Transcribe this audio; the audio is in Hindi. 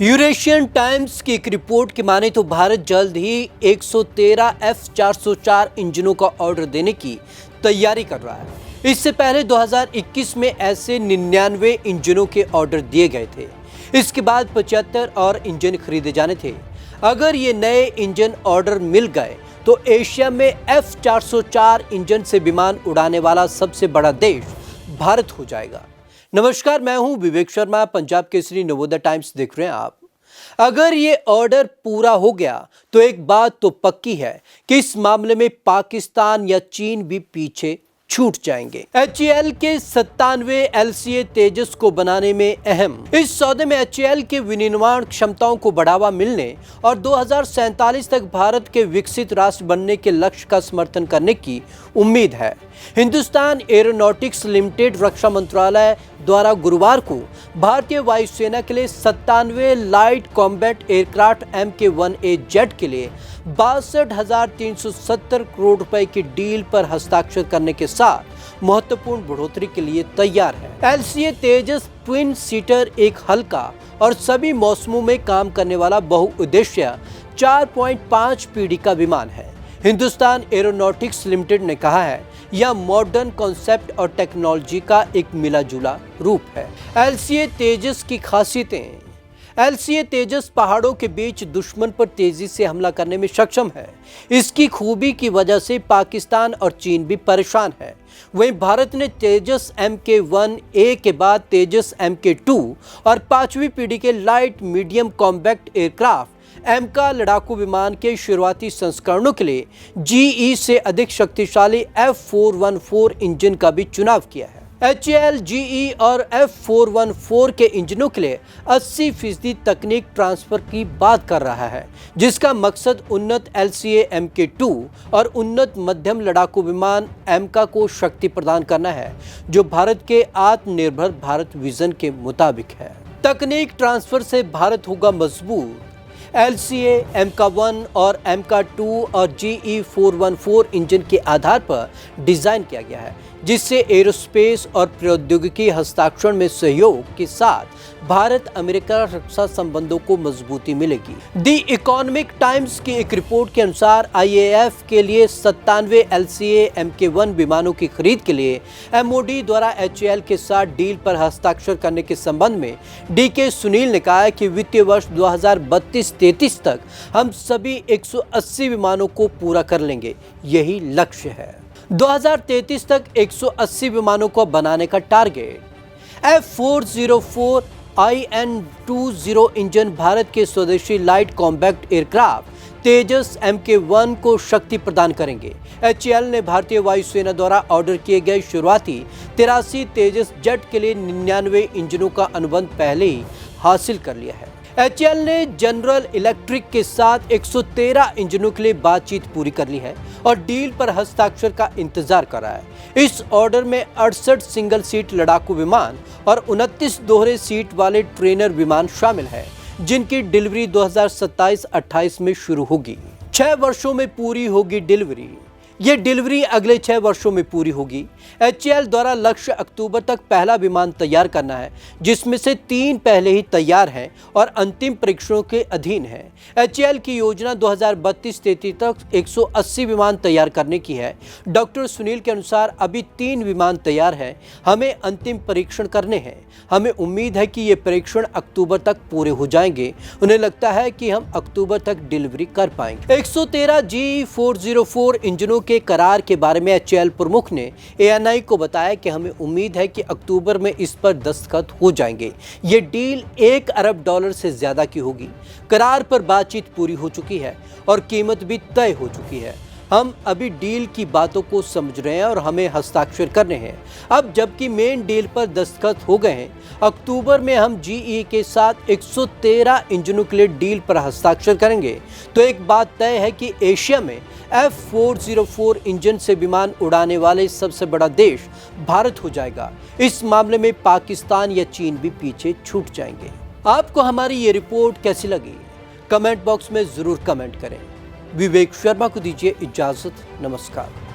यूरेशियन टाइम्स की एक रिपोर्ट की माने तो भारत जल्द ही 113 F404 इंजनों का ऑर्डर देने की तैयारी कर रहा है। इससे पहले 2021 में ऐसे 99 इंजनों के ऑर्डर दिए गए थे। इसके बाद 75 और इंजन खरीदे जाने थे। अगर ये नए इंजन ऑर्डर मिल गए तो एशिया में F404 इंजन से विमान उड़ाने वाला सबसे बड़ा देश भारत हो जाएगा। नमस्कार, मैं हूं विवेक शर्मा, पंजाब केसरी नवोदय टाइम्स देख रहे हैं आप। अगर ये ऑर्डर पूरा हो गया तो एक बात तो पक्की है कि इस मामले में पाकिस्तान या चीन भी पीछे छूट जाएंगे। HAL के 97 LCA तेजस को बनाने में अहम इस सौदे में HAL के विनिर्माण क्षमताओं को बढ़ावा मिलने और 2047 तक भारत के विकसित राष्ट्र बनने के लक्ष्य का समर्थन करने की उम्मीद है। हिंदुस्तान एरोनॉटिक्स लिमिटेड रक्षा मंत्रालय द्वारा गुरुवार को भारतीय वायुसेना के लिए 97 light combat aircraft MK-1A jet के लिए 62,370 करोड़ रुपए की डील पर हस्ताक्षर करने के साथ महत्वपूर्ण बढ़ोतरी के लिए तैयार है। LCA तेजस ट्विन सीटर एक हल्का और सभी मौसमों में काम करने वाला बहुउद्देश्य 4.5 पीढ़ी का विमान है। हिंदुस्तान एरोनॉटिक्स लिमिटेड ने कहा है, यह मॉडर्न कॉन्सेप्ट और टेक्नोलॉजी का एक मिला जुला रूप है। LCA तेजस की खासियतें। LCA तेजस पहाड़ों के बीच दुश्मन पर तेजी से हमला करने में सक्षम है। इसकी खूबी की वजह से पाकिस्तान और चीन भी परेशान है। वहीं भारत ने तेजस MK-1A के बाद तेजस MK-2 और 5वीं पीढ़ी के लाइट मीडियम कॉम्बैक्ट एयरक्राफ्ट एमका लड़ाकू विमान के शुरुआती संस्करणों के लिए GE से अधिक शक्तिशाली F414 इंजन का भी चुनाव किया है। HAL GE और F414 के इंजनों के लिए 80% तकनीक ट्रांसफर की बात कर रहा है, जिसका मकसद उन्नत LCA MK-2 और उन्नत मध्यम लड़ाकू विमान एमका को शक्ति प्रदान करना है, जो भारत के आत्मनिर्भर भारत विजन के मुताबिक है। तकनीक ट्रांसफर से भारत होगा मजबूत। LCA MK-1 और MK-2 और GE414 इंजन के आधार पर डिजाइन किया गया है, जिससे एरोस्पेस और प्रौद्योगिकी हस्ताक्षर में सहयोग के साथ भारत अमेरिका रक्षा संबंधों को मजबूती मिलेगी। द इकोनॉमिक टाइम्स की एक रिपोर्ट के अनुसार IAF के लिए 97 LCA MK-1 विमानों की खरीद के लिए MOD द्वारा HAL के साथ डील पर हस्ताक्षर करने के संबंध में DK सुनील ने कहा कि वित्तीय वर्ष 2032-33 तक हम सभी 180 विमानों को पूरा कर लेंगे। यही लक्ष्य है। 2033 तक 180 विमानों को बनाने का target. F404 IN-20 engine Bharat के स्वदेशी लाइट कॉम्बैक्ट एयरक्राफ्ट तेजस MK-1 को शक्ति प्रदान करेंगे। HAL ने भारतीय वायुसेना द्वारा ऑर्डर किए गए शुरुआती 83 तेजस जेट के लिए 99 इंजनों का अनुबंध पहले ही हासिल कर लिया है। HAL ने जनरल इलेक्ट्रिक के साथ 113 इंजनों के लिए बातचीत पूरी कर ली है और डील पर हस्ताक्षर का इंतजार कर रहा है। इस ऑर्डर में 68 सिंगल सीट लड़ाकू विमान और 29 दोहरे सीट वाले ट्रेनर विमान शामिल है, जिनकी डिलीवरी 2027-28 में शुरू होगी। 6 वर्षों में पूरी होगी डिलीवरी। ये डिलीवरी अगले 6 वर्षों में पूरी होगी। HAL द्वारा लक्ष्य अक्टूबर तक पहला विमान तैयार करना है, जिसमें से 3 पहले ही तैयार हैं और अंतिम परीक्षणों के अधीन है। HAL की योजना 2032-33 तक 180 विमान तैयार करने की है। डॉक्टर सुनील के अनुसार अभी 3 विमान तैयार हैं, हमें अंतिम परीक्षण करने हैं। हमें उम्मीद है कि ये परीक्षण अक्टूबर तक पूरे हो जाएंगे। उन्हें लगता है कि हम अक्टूबर तक डिलीवरी कर पाएंगे। 113 GE404 इंजनों के करार के बारे में HAL प्रमुख ने ANI को बताया कि हमें उम्मीद है कि अक्टूबर में इस पर दस्तखत हो जाएंगे। ये डील $1 अरब से ज्यादा की होगी। करार पर बातचीत पूरी हो चुकी है और कीमत भी तय हो चुकी है। हम अभी डील की बातों को समझ रहे हैं और हमें हस्ताक्षर करने हैं। अब जबकि मेन डील पर दस्तखत हो गए हैं, अक्टूबर में हम GE के साथ 113 इंजनों के लिए डील पर हस्ताक्षर करेंगे। तो एक बात तय है कि एशिया में F404 इंजन से विमान उड़ाने वाले सबसे बड़ा देश भारत हो जाएगा। इस मामले में पाकिस्तान या चीन भी पीछे छूट जाएंगे। आपको हमारी ये रिपोर्ट कैसी लगी? कमेंट बॉक्स में जरूर कमेंट करें। विवेक शर्मा को दीजिए इजाजत। नमस्कार।